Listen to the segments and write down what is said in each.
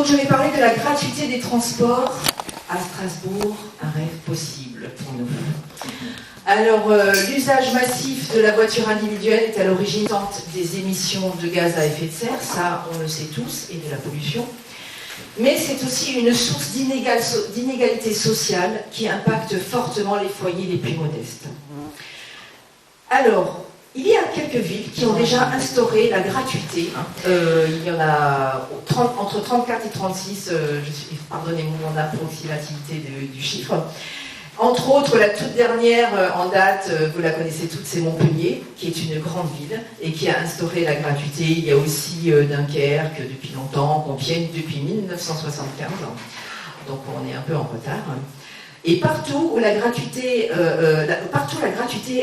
Donc je vais parler de la gratuité des transports à Strasbourg, un rêve possible pour nous. Alors, l'usage massif de la voiture individuelle est à l'origine des émissions de gaz à effet de serre, ça on le sait tous, et de la pollution. Mais c'est aussi une source d'inégalité sociale qui impacte fortement les foyers les plus modestes. Alors, il y a quelques villes qui ont déjà instauré la gratuité. Il y en a entre 34 et 36, pardonnez-moi mon approximativité du chiffre. Entre autres, la toute dernière en date, vous la connaissez toutes, c'est Montpellier, qui est une grande ville et qui a instauré la gratuité. Il y a aussi Dunkerque depuis longtemps, Compiègne depuis 1975. Donc on est un peu en retard. Et partout la gratuité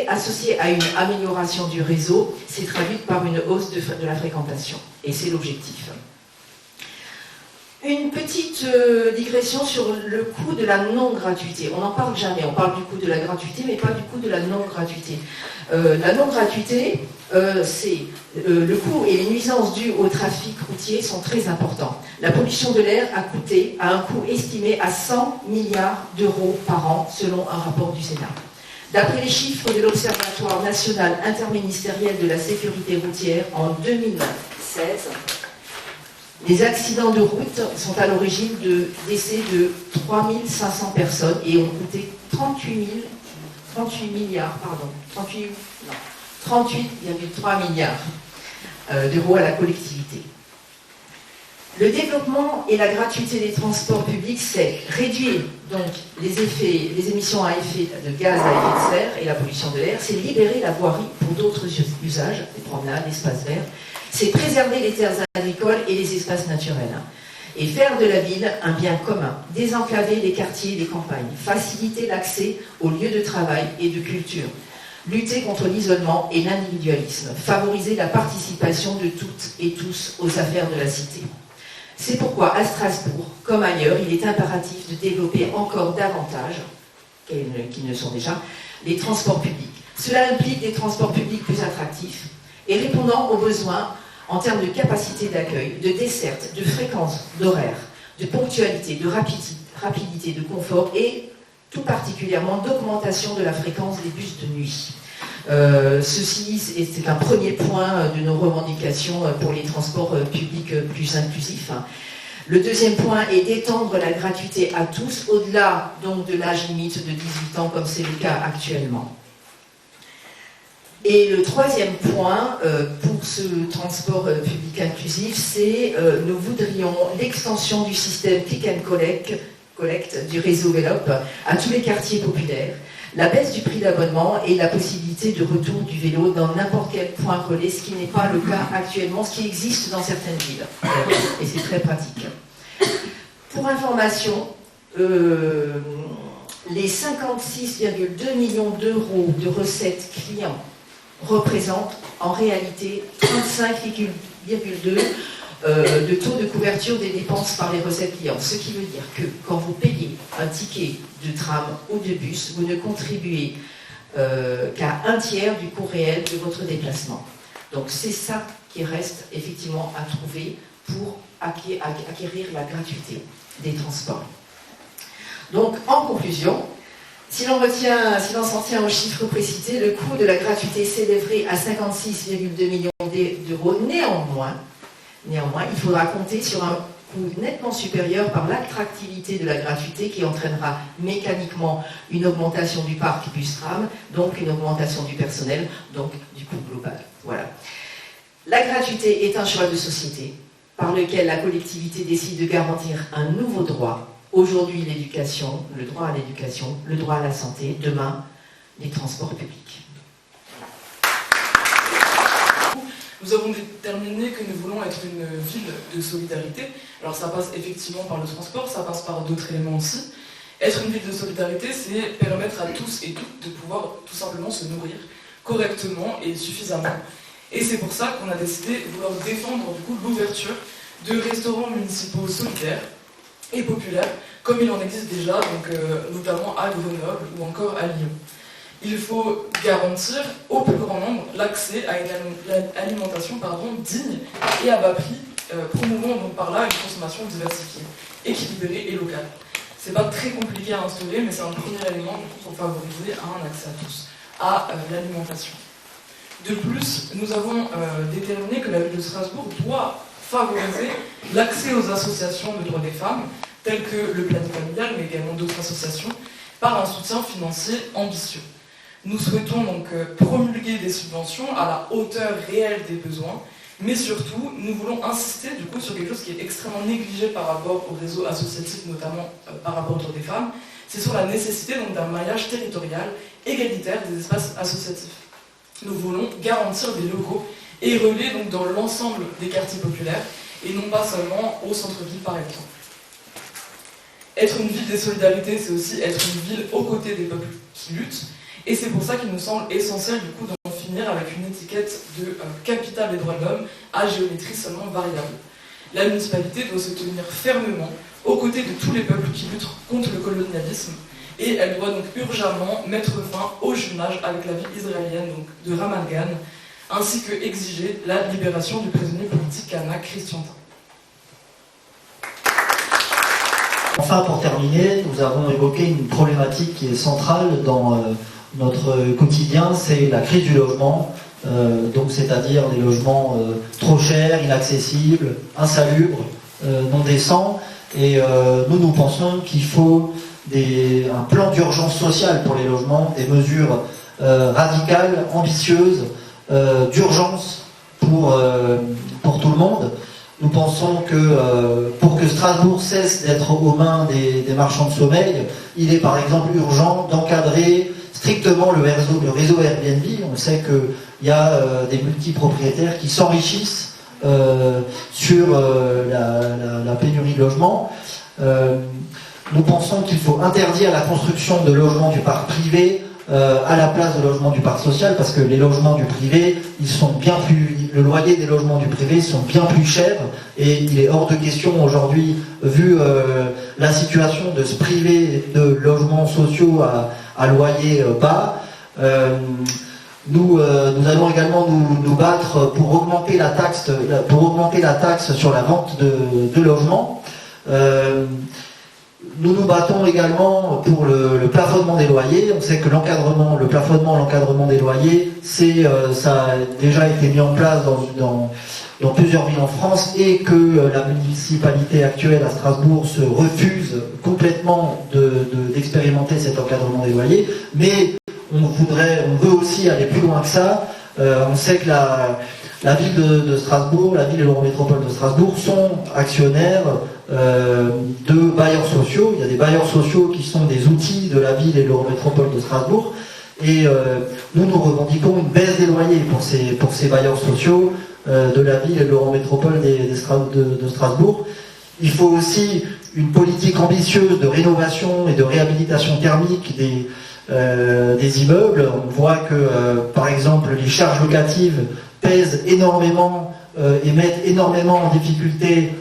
associée à une amélioration du réseau s'est traduite par une hausse de la fréquentation. Et c'est l'objectif. Une petite digression sur le coût de la non-gratuité. On n'en parle jamais, on parle du coût de la gratuité, mais pas du coût de la non-gratuité. La non-gratuité, c'est le coût et les nuisances dues au trafic routier sont très importants. La pollution de l'air a un coût estimé à 100 milliards d'euros par an, selon un rapport du Sénat. D'après les chiffres de l'Observatoire national interministériel de la sécurité routière, en 2016, les accidents de route sont à l'origine de décès de 3500 personnes et ont coûté 38,3 milliards d'euros à la collectivité. Le développement et la gratuité des transports publics, c'est réduire donc les émissions à effet de gaz à effet de serre et la pollution de l'air, c'est libérer la voirie pour d'autres usages, les promenades, l'espace vert, c'est préserver les terres agricoles et les espaces naturels. Et faire de la ville un bien commun, désenclaver les quartiers et les campagnes, faciliter l'accès aux lieux de travail et de culture, lutter contre l'isolement et l'individualisme, favoriser la participation de toutes et tous aux affaires de la cité. C'est pourquoi à Strasbourg, comme ailleurs, il est impératif de développer encore davantage, qui ne sont déjà, les transports publics. Cela implique des transports publics plus attractifs et répondant aux besoins en termes de capacité d'accueil, de desserte, de fréquence, d'horaire, de ponctualité, de rapidité, de confort et tout particulièrement d'augmentation de la fréquence des bus de nuit. Ceci, c'est un premier point de nos revendications pour les transports publics plus inclusifs. Le deuxième point est d'étendre la gratuité à tous, au-delà donc de l'âge limite de 18 ans, comme c'est le cas actuellement. Et le troisième point pour ce transport public inclusif, c'est nous voudrions l'extension du système Click and Collect du réseau Vélop à tous les quartiers populaires, la baisse du prix d'abonnement et la possibilité de retour du vélo dans n'importe quel point relais, ce qui n'est pas le cas actuellement, ce qui existe dans certaines villes. Et c'est très pratique. Pour information, les 56,2 millions d'euros de recettes clients représentent en réalité 35,2 de taux de couverture des dépenses par les recettes clients. Ce qui veut dire que quand vous payez un ticket de tram ou de bus, vous ne contribuez qu'à un tiers du coût réel de votre déplacement. Donc c'est ça qui reste effectivement à trouver pour acquérir la gratuité des transports. Donc en conclusion, si l'on s'en tient aux chiffres précités, le coût de la gratuité s'élèverait à 56,2 millions d'euros. Néanmoins, il faudra compter sur un coût nettement supérieur par l'attractivité de la gratuité qui entraînera mécaniquement une augmentation du parc bus-tram, donc une augmentation du personnel, donc du coût global. Voilà. La gratuité est un choix de société par lequel la collectivité décide de garantir un nouveau droit. Aujourd'hui, l'éducation, le droit à l'éducation, le droit à la santé, demain, les transports publics. Nous avons déterminé que nous voulons être une ville de solidarité. Alors ça passe effectivement par le transport, ça passe par d'autres éléments aussi. Être une ville de solidarité, c'est permettre à tous et toutes de pouvoir tout simplement se nourrir correctement et suffisamment. Et c'est pour ça qu'on a décidé de vouloir défendre du coup l'ouverture de restaurants municipaux solidaires et populaires, comme il en existe déjà, donc, notamment à Grenoble ou encore à Lyon. Il faut garantir au plus grand nombre l'accès à une alimentation digne et à bas prix promouvant donc par là une consommation diversifiée, équilibrée et locale. C'est pas très compliqué à instaurer, mais c'est un premier élément pour favoriser un accès à tous à l'alimentation. De plus, nous avons déterminé que la ville de Strasbourg doit favoriser l'accès aux associations de droits des femmes, telles que le planning familial, mais également d'autres associations, par un soutien financier ambitieux. Nous souhaitons donc promulguer des subventions à la hauteur réelle des besoins, mais surtout, nous voulons insister du coup sur quelque chose qui est extrêmement négligé par rapport au réseau associatif, notamment par rapport aux droits des femmes, c'est sur la nécessité donc d'un maillage territorial égalitaire des espaces associatifs. Nous voulons garantir des locaux et relais donc dans l'ensemble des quartiers populaires et non pas seulement au centre-ville par exemple. Être une ville des solidarités, c'est aussi être une ville aux côtés des peuples qui luttent, et c'est pour ça qu'il nous semble essentiel du coup d'en finir avec une étiquette de capitale des droits de l'homme à géométrie seulement variable. La municipalité doit se tenir fermement aux côtés de tous les peuples qui luttent contre le colonialisme, et elle doit donc urgemment mettre fin au jumelage avec la ville israélienne donc de Ramat Gan, ainsi que exiger la libération du prisonnier politique Anna Christiantin. Enfin, pour terminer, nous avons évoqué une problématique qui est centrale dans notre quotidien, c'est la crise du logement, donc c'est-à-dire des logements trop chers, inaccessibles, insalubres, non décents, et nous pensons qu'il faut un plan d'urgence sociale pour les logements, des mesures radicales, ambitieuses, d'urgence pour tout le monde. Nous pensons que pour que Strasbourg cesse d'être aux mains des marchands de sommeil, il est par exemple urgent d'encadrer strictement le réseau Airbnb. On sait qu'il y a des multipropriétaires qui s'enrichissent sur la pénurie de logements. Nous pensons qu'il faut interdire la construction de logements du parc privé à la place de logements du parc social, parce que les logements du privé, le loyer des logements du privé sont bien plus chers, et il est hors de question aujourd'hui, vu la situation, de se priver de logements sociaux à loyer bas. Nous allons également nous battre pour augmenter la taxe sur la vente de logements. Nous nous battons également pour le plafonnement des loyers. On sait que le plafonnement des loyers, ça a déjà été mis en place dans plusieurs villes en France, et que la municipalité actuelle à Strasbourg se refuse complètement d'expérimenter cet encadrement des loyers. Mais on veut aussi aller plus loin que ça. On sait que la ville de Strasbourg, la ville et l'Eurométropole de Strasbourg sont actionnaires de bailleurs sociaux. Il y a des bailleurs sociaux qui sont des outils de la ville et de l'Eurométropole de Strasbourg. Et nous revendiquons une baisse des loyers pour ces bailleurs sociaux de la ville et de l'Eurométropole de Strasbourg. Il faut aussi une politique ambitieuse de rénovation et de réhabilitation thermique des immeubles. On voit que, par exemple, les charges locatives pèsent énormément et mettent énormément en difficulté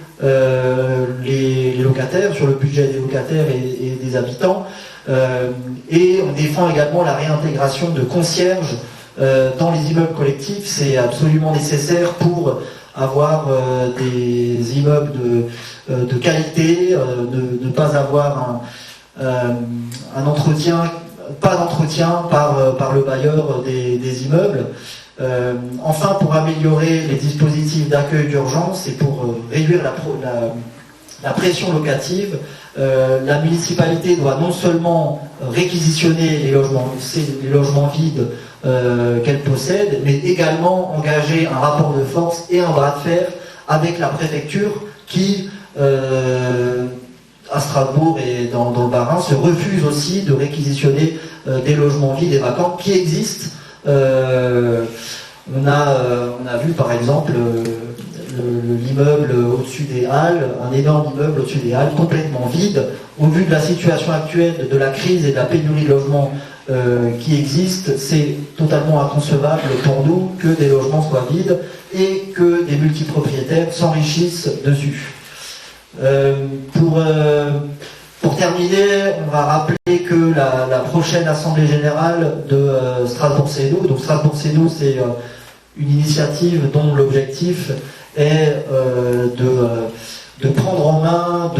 les locataires, sur le budget des locataires et des habitants. Et on défend également la réintégration de concierges dans les immeubles collectifs. C'est absolument nécessaire pour avoir des immeubles de qualité, ne pas avoir un entretien, pas d'entretien par le bailleur des immeubles. Enfin, pour améliorer les dispositifs d'accueil d'urgence et pour réduire la pression locative, la municipalité doit non seulement réquisitionner les logements vides qu'elle possède, mais également engager un rapport de force et un bras de fer avec la préfecture qui, à Strasbourg et dans le Bas-Rhin, se refuse aussi de réquisitionner des logements vides et vacants qui existent. On a vu par exemple l'immeuble au-dessus des Halles, un énorme immeuble au-dessus des Halles, complètement vide. Au vu de la situation actuelle, de la crise et de la pénurie de logements qui existe, c'est totalement inconcevable pour nous que des logements soient vides et que des multipropriétaires s'enrichissent dessus. Pour terminer, on va rappeler que la prochaine Assemblée Générale de Strasbourg-Sénoux, donc Strasbourg-Sénoux, c'est une initiative dont l'objectif est de prendre en main,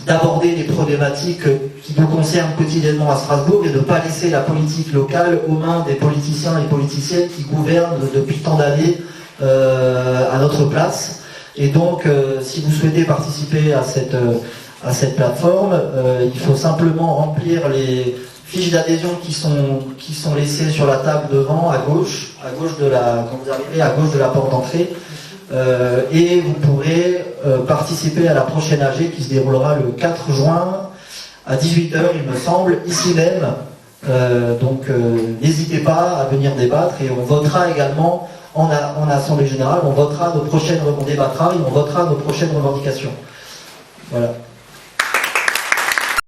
d'aborder les problématiques qui nous concernent quotidiennement à Strasbourg et de ne pas laisser la politique locale aux mains des politiciens et politiciennes qui gouvernent depuis tant d'années à notre place. Et donc, si vous souhaitez participer à cette plateforme, il faut simplement remplir les fiches d'adhésion qui sont laissées sur la table devant, à gauche quand vous arrivez, à gauche de la porte d'entrée. Et vous pourrez participer à la prochaine AG qui se déroulera le 4 juin à 18h, il me semble, ici même. Donc n'hésitez pas à venir débattre et on votera également en Assemblée Générale, on débattra et on votera nos prochaines revendications. Voilà.